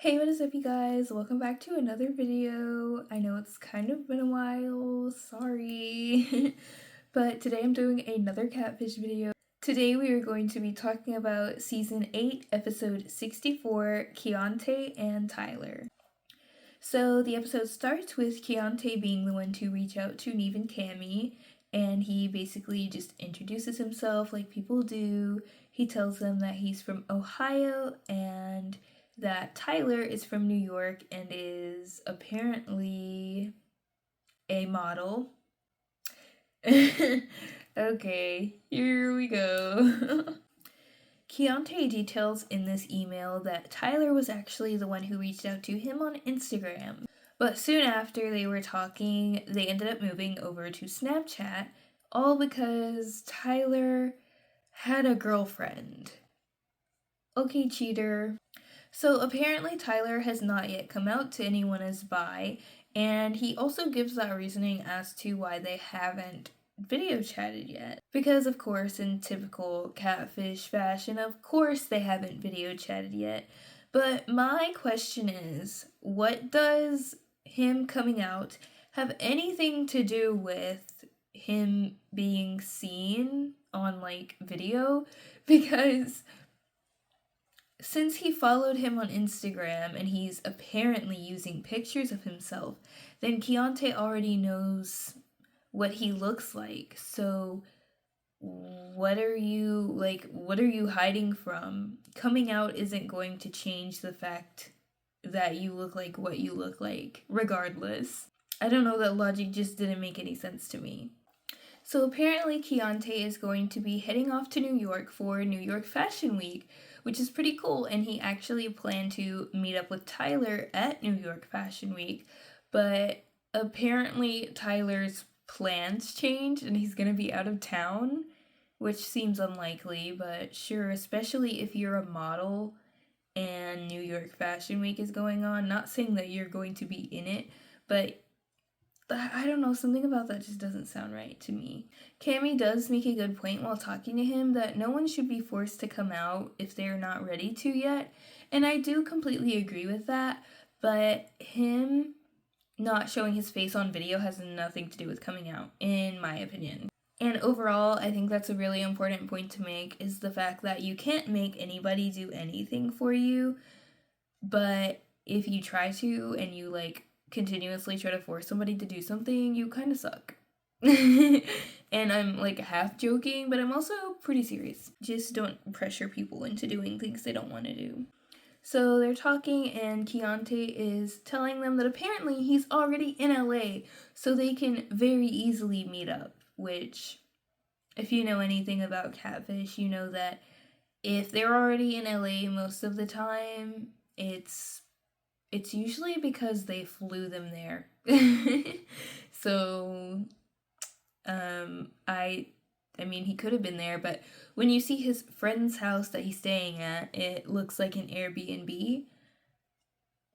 Hey, what is up, you guys? Welcome back to another video. I know it's kind of been a while, sorry. But today I'm doing another catfish video. Today we are going to be talking about Season 8, Episode 64, Keontae and Tyler. So the episode starts with Keontae being the one to reach out to Neve and Cammy, and he basically just introduces himself like people do. He tells them that he's from Ohio and that Tyler is from New York and is apparently a model. Okay, here we go. Keontae details in this email that Tyler was actually the one who reached out to him on Instagram. But soon after they were talking, they ended up moving over to Snapchat, all because Tyler had a girlfriend. Okay, cheater. So apparently Tyler has not yet come out to anyone as bi, and he also gives that reasoning as to why they haven't video chatted yet. Because of course, in typical catfish fashion, of course they haven't video chatted yet. But my question is, what does him coming out have anything to do with him being seen on like video? Because since he followed him on Instagram and he's apparently using pictures of himself, then Keontae already knows what he looks like. So what are you hiding from? Coming out isn't going to change the fact that you look like what you look like, regardless. I don't know, that logic just didn't make any sense to me. So apparently Keontae is going to be heading off to New York for New York Fashion Week, which is pretty cool, and he actually planned to meet up with Tyler at New York Fashion Week, but apparently Tyler's plans changed and he's gonna be out of town, which seems unlikely, but sure, especially if you're a model and New York Fashion Week is going on. Not saying that you're going to be in it, but I don't know, something about that just doesn't sound right to me. Cammy does make a good point while talking to him that no one should be forced to come out if they're not ready to yet, and I do completely agree with that, but him not showing his face on video has nothing to do with coming out, in my opinion. And overall, I think that's a really important point to make, is the fact that you can't make anybody do anything for you, but if you try to and you continuously try to force somebody to do something, you kind of suck. And I'm half joking, but I'm also pretty serious. Just don't pressure people into doing things they don't want to do. So they're talking, and Keontae is telling them that apparently he's already in LA, so they can very easily meet up, which, if you know anything about catfish, you know that if they're already in LA most of the time, it's usually because they flew them there. So, I mean, he could have been there, but when you see his friend's house that he's staying at, it looks like an Airbnb.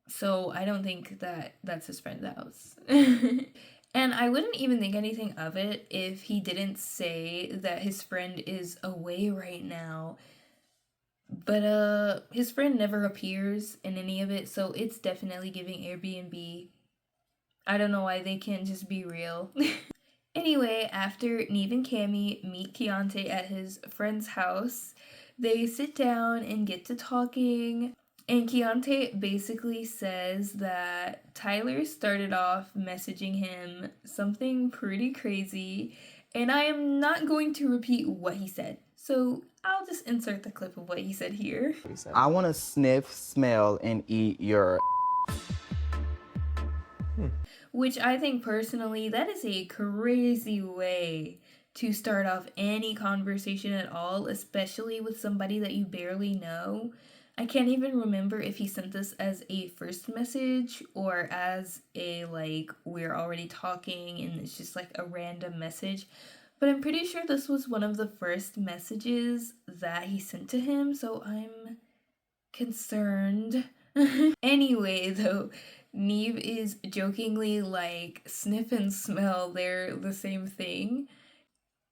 So I don't think that that's his friend's house. And I wouldn't even think anything of it if he didn't say that his friend is away right now. But his friend never appears in any of it, so it's definitely giving Airbnb. I don't know why they can't just be real. Anyway, after Neve and Cammy meet Keontae at his friend's house, they sit down and get to talking, and Keontae basically says that Tyler started off messaging him something pretty crazy, and I am not going to repeat what he said, so I'll just insert the clip of what he said here. I want to sniff, smell, and eat your... Which I think personally, that is a crazy way to start off any conversation at all, especially with somebody that you barely know. I can't even remember if he sent this as a first message or as a we're already talking and it's just a random message. But I'm pretty sure this was one of the first messages that he sent to him, so I'm concerned. Anyway, though, Neve is jokingly sniff and smell, they're the same thing.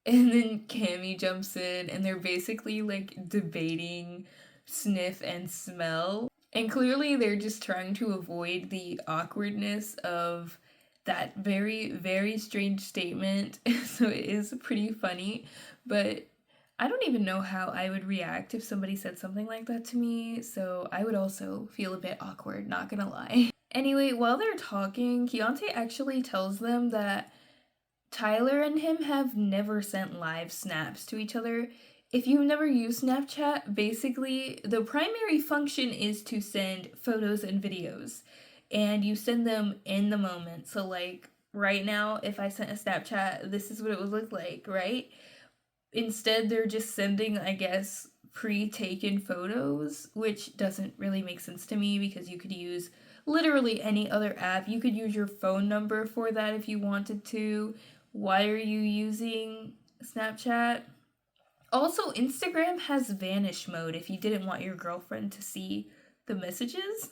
And then Cammy jumps in and they're basically debating sniff and smell. And clearly they're just trying to avoid the awkwardness of that very, very strange statement. So it is pretty funny, but I don't even know how I would react if somebody said something like that to me, so I would also feel a bit awkward, not gonna lie. Anyway, while they're talking, Keontae actually tells them that Tyler and him have never sent live snaps to each other. If you've never used Snapchat, basically the primary function is to send photos and videos, and you send them in the moment. So, like, right now, if I sent a Snapchat, this is what it would look like, right? Instead, they're just sending, I guess, pre-taken photos, which doesn't really make sense to me because you could use literally any other app. You could use your phone number for that if you wanted to. Why are you using Snapchat? Also, Instagram has vanish mode if you didn't want your girlfriend to see the messages.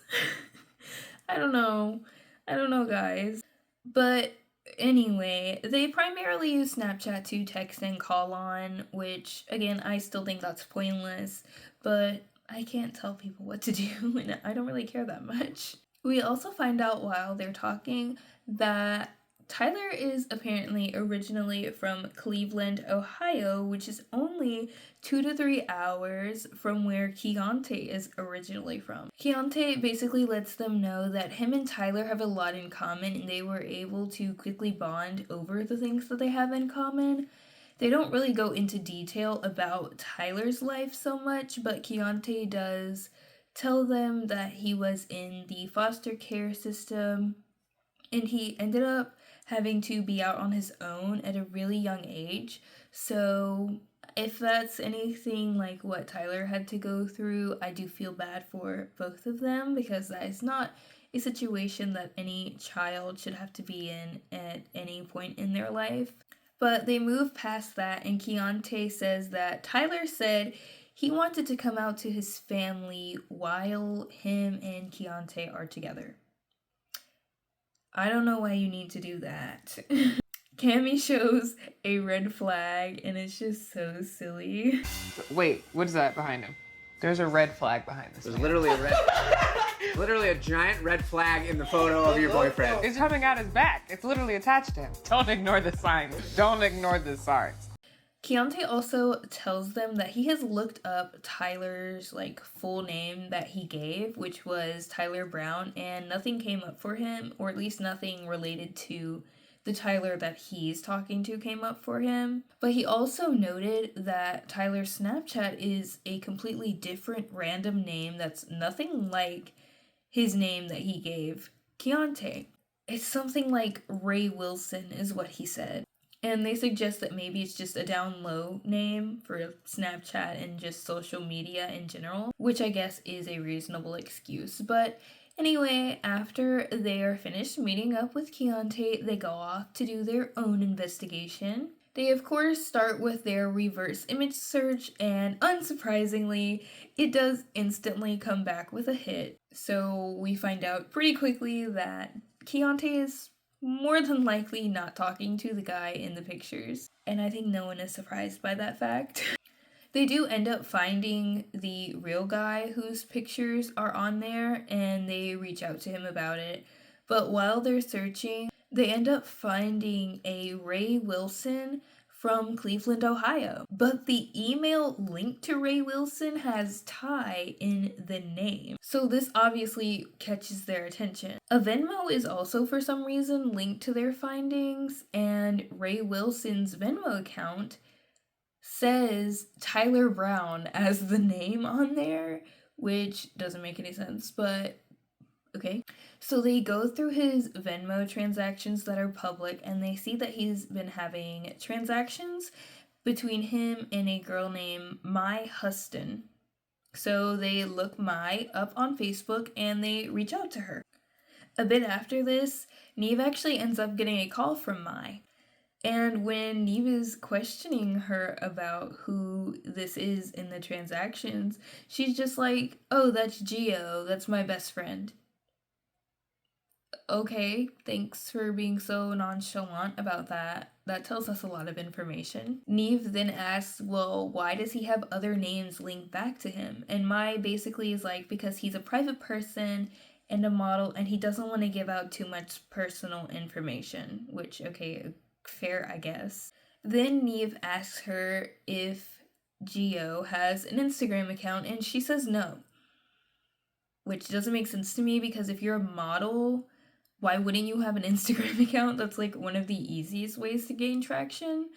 I don't know. I don't know, guys. But anyway, they primarily use Snapchat to text and call on, which, again, I still think that's pointless, but I can't tell people what to do, and I don't really care that much. We also find out while they're talking that Tyler is apparently originally from Cleveland, Ohio, which is only 2 to 3 hours from where Keontae is originally from. Keontae basically lets them know that him and Tyler have a lot in common and they were able to quickly bond over the things that they have in common. They don't really go into detail about Tyler's life so much, but Keontae does tell them that he was in the foster care system and he ended up having to be out on his own at a really young age. So if that's anything like what Tyler had to go through, I do feel bad for both of them because that is not a situation that any child should have to be in at any point in their life. But they move past that, and Keontae says that Tyler said he wanted to come out to his family while him and Keontae are together. I don't know why you need to do that. Cammy shows a red flag, and it's just so silly. Wait, what is that behind him? There's a red flag behind this. There's literally a red, literally a giant red flag in the photo of your boyfriend. It's coming out his back. It's literally attached to him. Don't ignore the signs. Don't ignore the signs. Keontae also tells them that he has looked up Tyler's full name that he gave, which was Tyler Brown, and nothing came up for him, or at least nothing related to the Tyler that he's talking to came up for him. But he also noted that Tyler's Snapchat is a completely different random name that's nothing like his name that he gave Keontae. It's something like Ray Wilson is what he said. And they suggest that maybe it's just a down low name for Snapchat and just social media in general, which I guess is a reasonable excuse. But anyway, after they are finished meeting up with Keontae, they go off to do their own investigation. They, of course, start with their reverse image search, and unsurprisingly, it does instantly come back with a hit. So we find out pretty quickly that Keontae is more than likely not talking to the guy in the pictures, and I think no one is surprised by that fact. They do end up finding the real guy whose pictures are on there, and they reach out to him about it. But while they're searching, they end up finding a Ray Wilson from Cleveland, Ohio. But the email linked to Ray Wilson has Ty in the name. So this obviously catches their attention. A Venmo is also for some reason linked to their findings, and Ray Wilson's Venmo account says Tyler Brown as the name on there, which doesn't make any sense, but okay. So they go through his Venmo transactions that are public, and they see that he's been having transactions between him and a girl named Mai Huston. So they look Mai up on Facebook and they reach out to her. A bit after this, Neve actually ends up getting a call from Mai. And when Neve is questioning her about who this is in the transactions, she's just like, "Oh, that's Gio, that's my best friend." Okay, thanks for being so nonchalant about that. That tells us a lot of information. Neve then asks, well, why does he have other names linked back to him? And Mai basically is like, because he's a private person and a model and he doesn't want to give out too much personal information, which, okay, fair, I guess. Then Neve asks her if Gio has an Instagram account and she says no, which doesn't make sense to me because if you're a model, why wouldn't you have an Instagram account? That's like one of the easiest ways to gain traction.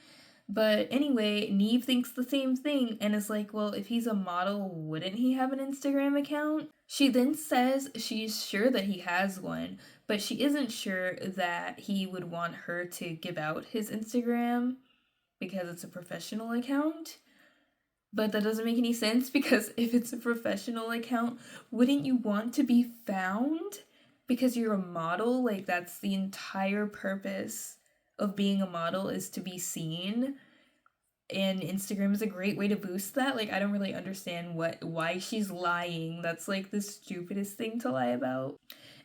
But anyway, Neve thinks the same thing and is like, well, if he's a model, wouldn't he have an Instagram account? She then says she's sure that he has one, but she isn't sure that he would want her to give out his Instagram because it's a professional account. But that doesn't make any sense because if it's a professional account, wouldn't you want to be found? Because you're a model, like that's the entire purpose of being a model is to be seen. And Instagram is a great way to boost that. Like I don't really understand why she's lying. That's like the stupidest thing to lie about.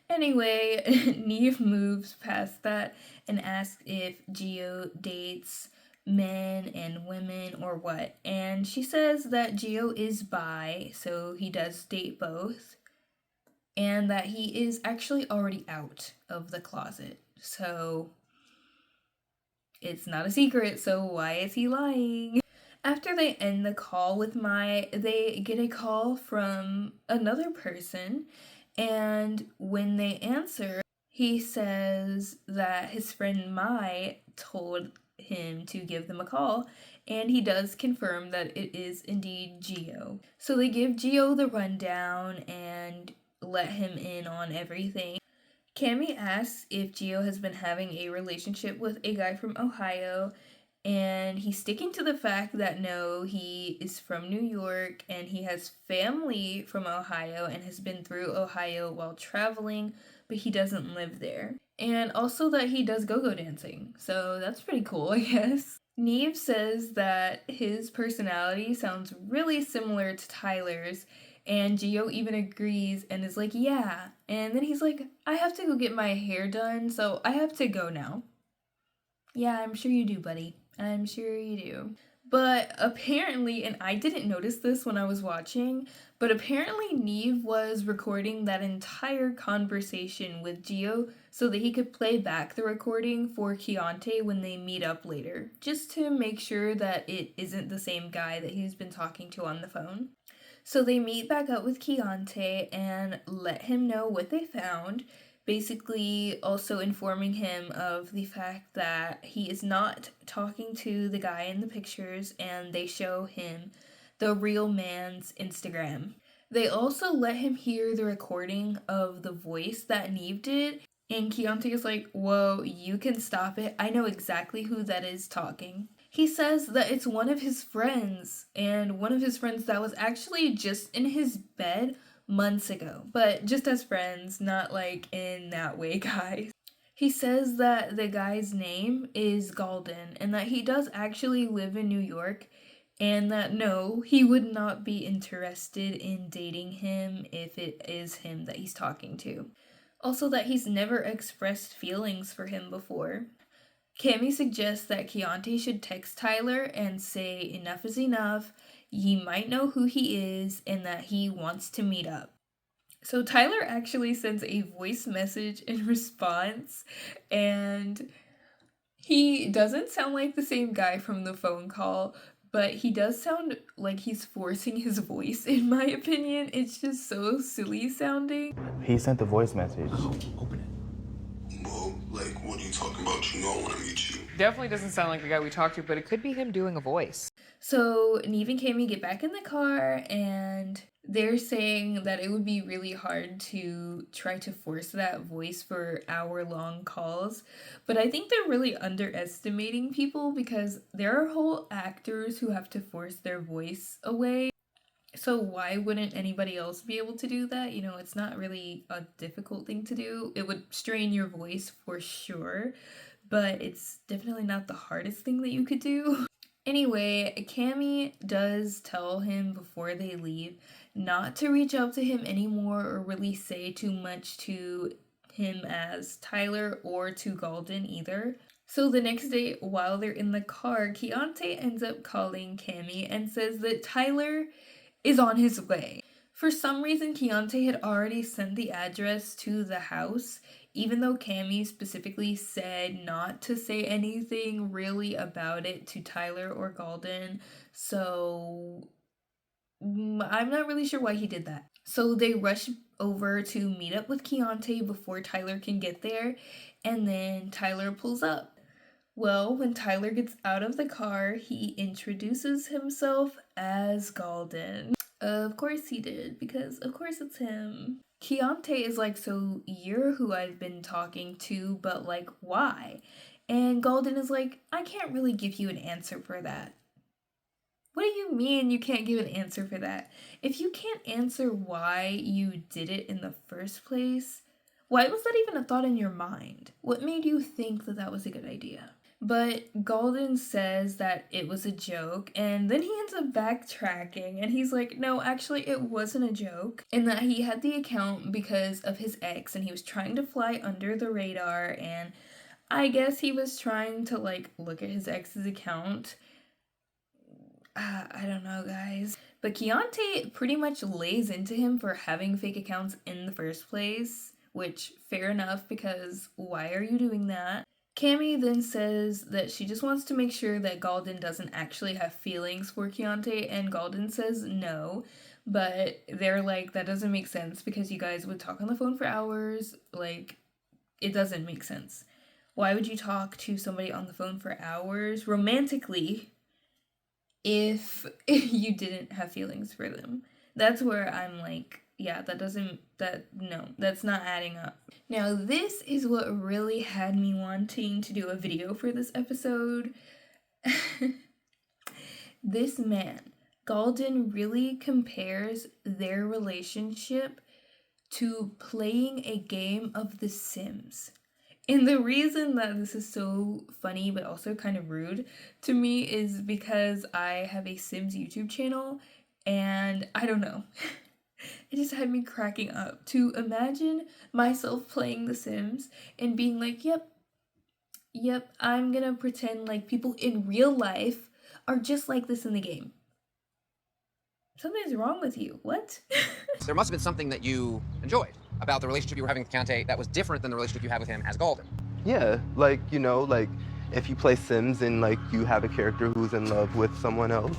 Anyway, Neve moves past that and asks if Gio dates men and women or what. And she says that Gio is bi, so he does date both. And that he is actually already out of the closet. So it's not a secret, so why is he lying? After they end the call with Mai, they get a call from another person, and when they answer, he says that his friend Mai told him to give them a call, and he does confirm that it is indeed Gio. So they give Gio the rundown and let him in on everything. Cammy asks if Gio has been having a relationship with a guy from Ohio, and he's sticking to the fact that no, he is from New York and he has family from Ohio and has been through Ohio while traveling, but he doesn't live there. And also that he does go-go dancing, so that's pretty cool, I guess. Neve says that his personality sounds really similar to Tyler's, and Gio even agrees and is like, yeah. And then he's like, I have to go get my hair done, so I have to go now. Yeah, I'm sure you do, buddy. I'm sure you do. But apparently, and I didn't notice this when I was watching, but apparently Neve was recording that entire conversation with Gio so that he could play back the recording for Keontae when they meet up later, just to make sure that it isn't the same guy that he's been talking to on the phone. So they meet back up with Keontae and let him know what they found, basically also informing him of the fact that he is not talking to the guy in the pictures, and they show him the real man's Instagram. They also let him hear the recording of the voice that Neve did, and Keontae is like, whoa, you can stop it. I know exactly who that is talking. He says that it's one of his friends, and one of his friends that was actually just in his bed months ago, but just as friends, not like in that way, guys. He says that the guy's name is Galden and that he does actually live in New York, and that no, he would not be interested in dating him if it is him that he's talking to. Also, that he's never expressed feelings for him before. Cammy suggests that Keontae should text Tyler and say enough is enough, he might know who he is, and that he wants to meet up. So Tyler actually sends a voice message in response, and he doesn't sound like the same guy from the phone call, but he does sound like he's forcing his voice, in my opinion. It's just so silly sounding. He sent a voice message. Open it. Well, like, what are you talking about? You know I want to meet you. Definitely doesn't sound like the guy we talked to, but it could be him doing a voice. So Neve and Cammy get back in the car, and they're saying that it would be really hard to try to force that voice for hour-long calls. But I think they're really underestimating people because there are whole actors who have to force their voice away. So why wouldn't anybody else be able to do that? You know, it's not really a difficult thing to do. It would strain your voice for sure, but it's definitely not the hardest thing that you could do. Anyway, Cammy does tell him before they leave not to reach out to him anymore or really say too much to him as Tyler or to Golden either. So the next day, while they're in the car, Keontae ends up calling Cammy and says that Tyler is on his way. For some reason, Keontae had already sent the address to the house, even though Cammy specifically said not to say anything really about it to Tyler or Golden. So I'm not really sure why he did that. So they rush over to meet up with Keontae before Tyler can get there, and then Tyler pulls up. Well, when Tyler gets out of the car, he introduces himself as Golden. Of course he did, because of course it's him. Keontae is like, so you're who I've been talking to, but like, why? And Golden is like, I can't really give you an answer for that. What do you mean you can't give an answer for that? If you can't answer why you did it in the first place, why was that even a thought in your mind? What made you think that that was a good idea? But Golden says that it was a joke, and then he ends up backtracking, and he's like, no, actually it wasn't a joke, and that he had the account because of his ex, and he was trying to fly under the radar, and I guess he was trying to, like, look at his ex's account. I don't know, guys. But Keontae pretty much lays into him for having fake accounts in the first place, which, fair enough, because why are you doing that? Cammy then says that she just wants to make sure that Golden doesn't actually have feelings for Keontae, and Golden says no, but they're like, that doesn't make sense because you guys would talk on the phone for hours. Like, it doesn't make sense. Why would you talk to somebody on the phone for hours romantically if you didn't have feelings for them? That's where I'm like, yeah, that's not adding up. Now, this is what really had me wanting to do a video for this episode. This man, Golden, really compares their relationship to playing a game of The Sims. And the reason that this is so funny but also kind of rude to me is because I have a Sims YouTube channel, and I don't know. It just had me cracking up to imagine myself playing The Sims and being like, yep, I'm gonna pretend like people in real life are just like this in the game. Something's wrong with you. What? There must have been something that you enjoyed about the relationship you were having with Keontae that was different than the relationship you had with him as Golden. Yeah, like, you know, like if you play Sims and like you have a character who's in love with someone else,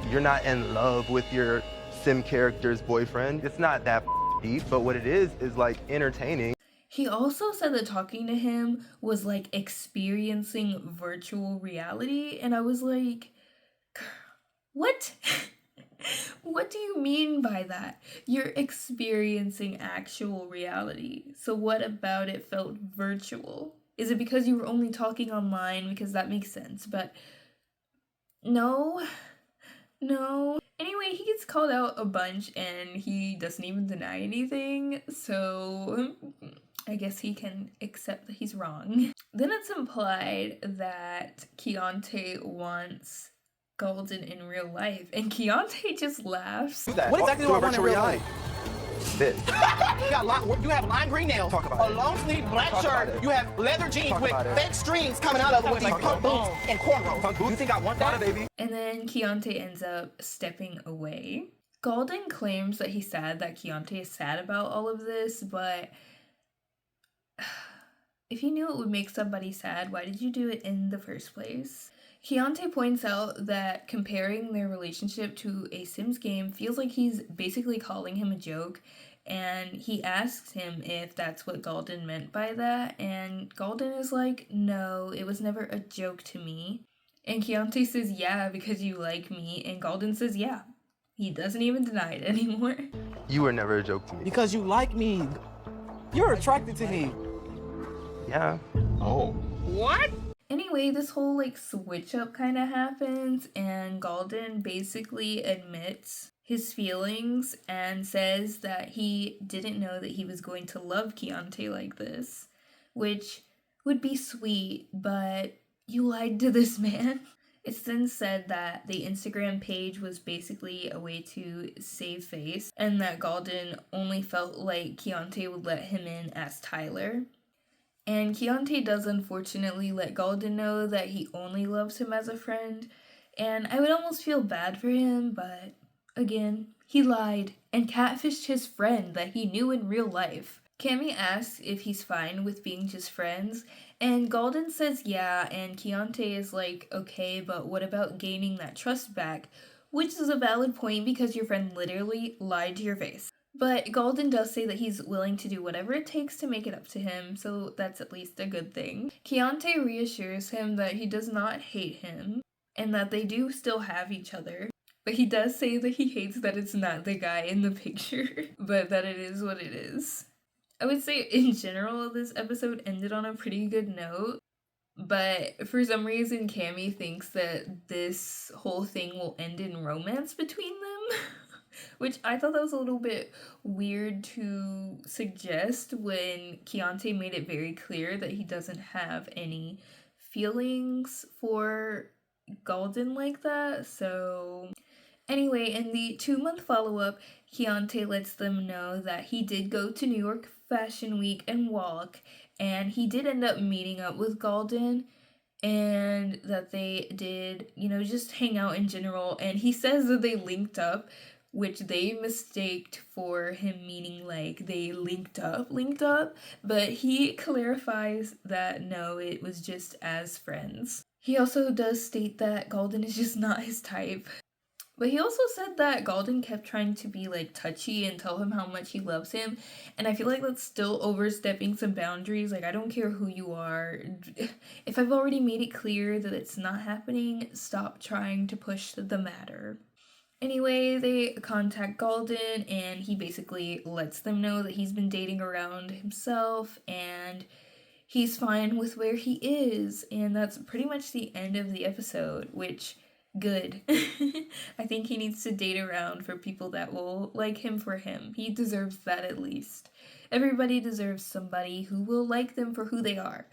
you're not in love with your Sim character's boyfriend. It's not that deep, but what it is like entertaining. He also said that talking to him was like experiencing virtual reality, and I was like, what? What do you mean by that? You're experiencing actual reality. So what about it felt virtual? Is it because you were only talking online? Because that makes sense, but no. Anyway, he gets called out a bunch and he doesn't even deny anything, so I guess he can accept that he's wrong. Then it's implied that Keontae wants Golden in real life, and Keontae just laughs. What exactly do I want in real life? This. You have lime green nails, Talk about a it. long sleeve black Talk about shirt, it. you have leather jeans Talk with about it. fake strings coming out of them with these punk boots and cornrows. You think I want that, baby? And then Keontae ends up stepping away. Golden claims that he's sad that Keontae is sad about all of this, but if you knew it would make somebody sad, why did you do it in the first place? Keontae points out that comparing their relationship to a Sims game feels like he's basically calling him a joke, and he asks him if that's what Golden meant by that, and Golden is like, no, it was never a joke to me. And Keontae says, yeah, because you like me, and Golden says, yeah. He doesn't even deny it anymore. You were never a joke to me. Because you like me. You're attracted to me. Yeah. What? Anyway, this whole like switch up kind of happens, and Golden basically admits his feelings and says that he didn't know that he was going to love Keontae like this, which would be sweet, but you lied to this man. It's then said that the Instagram page was basically a way to save face, and that Galden only felt like Keontae would let him in as Tyler. And Keontae does unfortunately let Galden know that he only loves him as a friend, and I would almost feel bad for him, but again, he lied and catfished his friend that he knew in real life. Cammy asks if he's fine with being just friends, and Galden says yeah, and Keontae is like, okay, but what about gaining that trust back? Which is a valid point because your friend literally lied to your face. But Galden does say that he's willing to do whatever it takes to make it up to him, so that's at least a good thing. Keontae reassures him that he does not hate him, and that they do still have each other. But he does say that he hates that it's not the guy in the picture, but that it is what it is. I would say in general this episode ended on a pretty good note, but for some reason Cammy thinks that this whole thing will end in romance between them, which I thought that was a little bit weird to suggest when Keontae made it very clear that he doesn't have any feelings for Galden like that. So anyway, in the 2-month follow-up, Keontae lets them know that he did go to New York Fashion Week and walk, and he did end up meeting up with Galden, and that they did, just hang out in general, and he says that they linked up, which they mistaked for him meaning like they linked up, but he clarifies that no, it was just as friends. He also does state that Galden is just not his type. But he also said that Galden kept trying to be like touchy and tell him how much he loves him, and I feel like that's still overstepping some boundaries. Like, I don't care who you are. If I've already made it clear that it's not happening, stop trying to push the matter. Anyway, they contact Galden, and he basically lets them know that he's been dating around himself, and he's fine with where he is, and that's pretty much the end of the episode, which, good. I think he needs to date around for people that will like him for him. He deserves that at least. Everybody deserves somebody who will like them for who they are.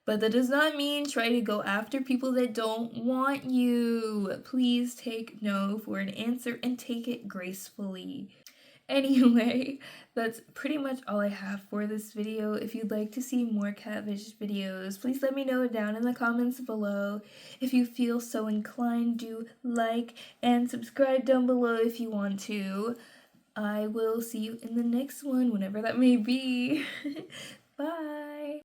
But that does not mean try to go after people that don't want you. Please take no for an answer and take it gracefully. Anyway, that's pretty much all I have for this video. If you'd like to see more catfish videos, please let me know down in the comments below. If you feel so inclined, do like and subscribe down below if you want to. I will see you in the next one, whenever that may be. Bye!